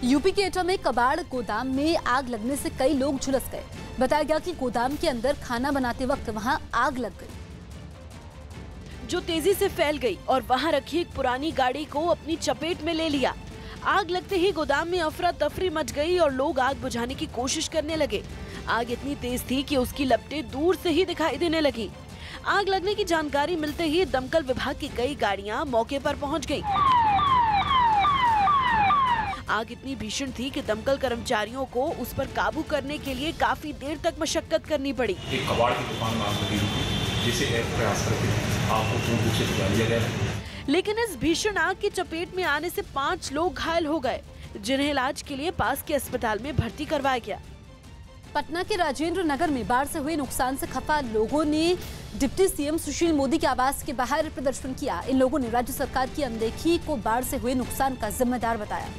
UP के एटा में कबाड़ गोदाम में आग लगने से कई लोग झुलस गए। बताया गया कि गोदाम के अंदर खाना बनाते वक्त वहां आग लग गई, जो तेजी से फैल गई और वहां रखी एक पुरानी गाड़ी को अपनी चपेट में ले लिया। आग लगते ही गोदाम में अफरा तफरी मच गई और लोग आग बुझाने की कोशिश करने लगे। आग इतनी तेज थी कि उसकी लपटें दूर से ही दिखाई देने लगी। आग लगने की जानकारी मिलते ही दमकल विभाग की कई गाड़ियां मौके पर पहुंच गईं। आग इतनी भीषण थी कि दमकल कर्मचारियों को उस पर काबू करने के लिए काफी देर तक मशक्कत करनी पड़ी। एक कबाड़ की दुकान में आग लगी थी, जिसे एक प्रयास करके आग को पूर्ण रूप से बुझा लिया गया। लेकिन इस भीषण आग की चपेट में आने से 5 लोग घायल हो गए, जिन्हें इलाज के लिए पास के अस्पताल में भर्ती करवाया गया। पटना के राजेंद्र नगर में बाढ़ से हुए नुकसान से खफा लोगों ने डिप्टी सीएम सुशील मोदी के आवास के बाहर प्रदर्शन किया। इन लोगों ने राज्य सरकार की अनदेखी को बाढ़ से हुए नुकसान का जिम्मेदार बताया,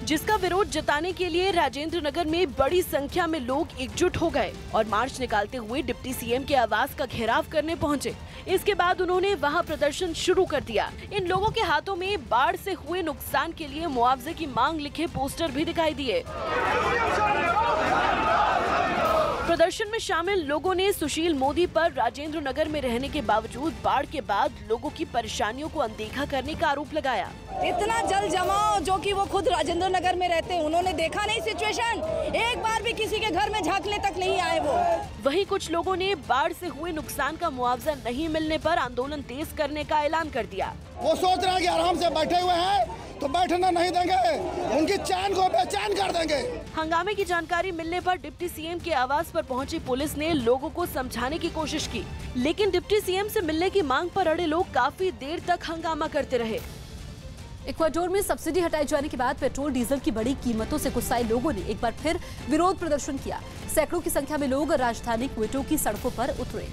जिसका विरोध जताने के लिए राजेंद्र नगर में बड़ी संख्या में लोग एकजुट हो गए और मार्च निकालते हुए डिप्टी सीएम के आवास का घेराव करने पहुंचे। इसके बाद उन्होंने वहां प्रदर्शन शुरू कर दिया। इन लोगों के हाथों में बाढ़ से हुए नुकसान के लिए मुआवजे की मांग लिखे पोस्टर भी दिखाई दिए। प्रदर्शन में शामिल लोगों ने सुशील मोदी पर राजेंद्र नगर में रहने के बावजूद बाढ़ के बाद लोगों की परेशानियों को अनदेखा करने का आरोप लगाया। इतना जल जमाव, जो कि वो खुद राजेंद्र नगर में रहते हैं, उन्होंने देखा नहीं सिचुएशन। एक बार भी किसी के घर में झांकने तक नहीं आए वो। वहीं कुछ लोगों ने बाढ़ से हुए नुकसान का मुआवजा नहीं मिलने पर आंदोलन तेज करने का ऐलान कर दिया। वो सोच रहे हैं कि आराम से बैठे हुए हैं तो बैठना नहीं देंगे, उनकी चैन को बेचैन कर देंगे। हंगामे की जानकारी मिलने पर डिप्टी सीएम के आवास पर पहुंची पुलिस ने लोगों को समझाने की कोशिश की, लेकिन डिप्टी सीएम से मिलने की मांग पर अड़े लोग काफी देर तक हंगामा करते रहे। इक्वाडोर में सब्सिडी हटाए जाने के बाद पेट्रोल डीजल की बड़ी कीमतों से गुस्साए लोगों ने एक बार फिर विरोध प्रदर्शन किया। सैकड़ों की संख्या में लोग राजधानी क्वेटो की सड़कों पर उतरे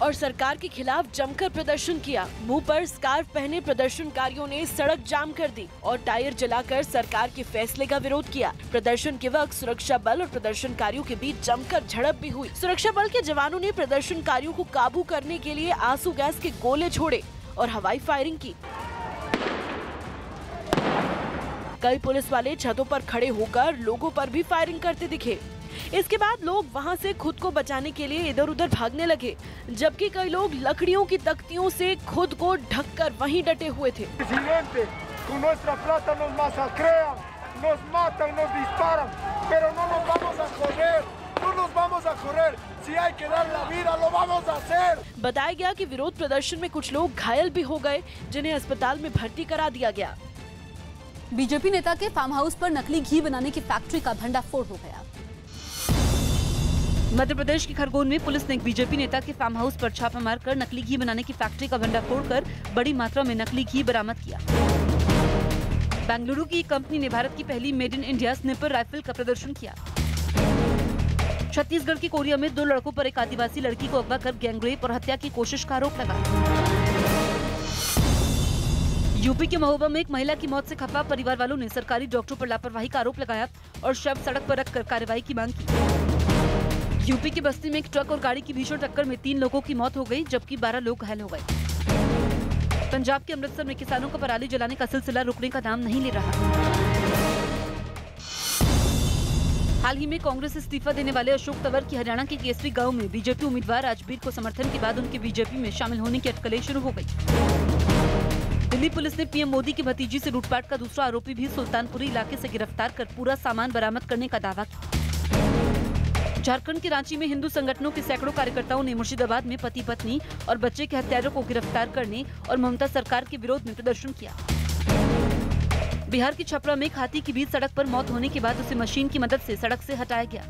और सरकार के खिलाफ जमकर प्रदर्शन किया। मुंह पर स्कार्फ पहने प्रदर्शनकारियों ने सड़क जाम कर दी और टायर जलाकर सरकार के फैसले का विरोध किया। प्रदर्शन के वक्त सुरक्षा बल और प्रदर्शनकारियों के बीच जमकर झड़प भी हुई। सुरक्षा बल के जवानों ने प्रदर्शनकारियों को काबू करने के लिए आंसू गैस के गोले छोड़े और हवाई फायरिंग की। कई पुलिस वाले छतों पर खड़े होकर लोगों पर भी फायरिंग करते दिखे। इसके बाद लोग वहां से खुद को बचाने के लिए इधर उधर भागने लगे, जबकि कई लोग लकड़ियों की तख्तियों से खुद को ढककर वहीं डटे हुए थे। बताया गया कि विरोध प्रदर्शन में कुछ लोग घायल भी हो गए, जिन्हें अस्पताल में भर्ती करा दिया गया। बीजेपी नेता के फार्म हाउस पर नकली घी बनाने की फैक्ट्री का भंडाफोड़ हो गया। मध्य प्रदेश के खरगोन में पुलिस ने एक बीजेपी नेता के फार्म हाउस पर छापा मारकर नकली घी बनाने की फैक्ट्री का भंडाफोड़ कर बड़ी मात्रा में नकली घी बरामद किया। बेंगलुरु की कंपनी ने भारत की पहली made in India sniper rifle का प्रदर्शन किया। छत्तीसगढ़ के कोरिया में 2 लड़कों पर एक आदिवासी लड़की को अगवा कर गैंगरेप और हत्या की कोशिश का आरोप लगा। यूपी के महोबा में एक महिला की मौत से खफा परिवार वालों ने सरकारी डॉक्टरों पर लापरवाही का आरोप लगाया और शव सड़क पर रखकर कार्रवाई की मांग की। यूपी के बस्ती में एक ट्रक और गाड़ी की भीषण टक्कर में 3 लोगों की मौत हो गई, जबकि 12 लोग घायल हो गए। पंजाब के अमृतसर में किसानों को पराली जलाने का सिलसिला रुकने का नाम नहीं ले रहा। हाल ही में कांग्रेस से इस्तीफा देने वाले अशोक तंवर की हरियाणा के केसरी गांव में बीजेपी उम्मीदवार राजबीर को समर्थन के बाद उनके बीजेपी में शामिल होने की अटकलें शुरू हो गई। दिल्ली पुलिस ने पीएम मोदी की भतीजी से लूटपाट का दूसरा आरोपी भी सुल्तानपुरी इलाके से गिरफ्तार कर पूरा सामान बरामद करने का दावा किया। झारखंड के रांची में हिंदू संगठनों के सैकड़ों कार्यकर्ताओं ने मुर्शिदाबाद में पति पत्नी और बच्चे के हत्यारों को गिरफ्तार करने और ममता सरकार के विरोध में प्रदर्शन किया। बिहार के छपरा में एक हाथी की बीच सड़क पर मौत होने के बाद उसे मशीन की मदद से सड़क से हटाया गया।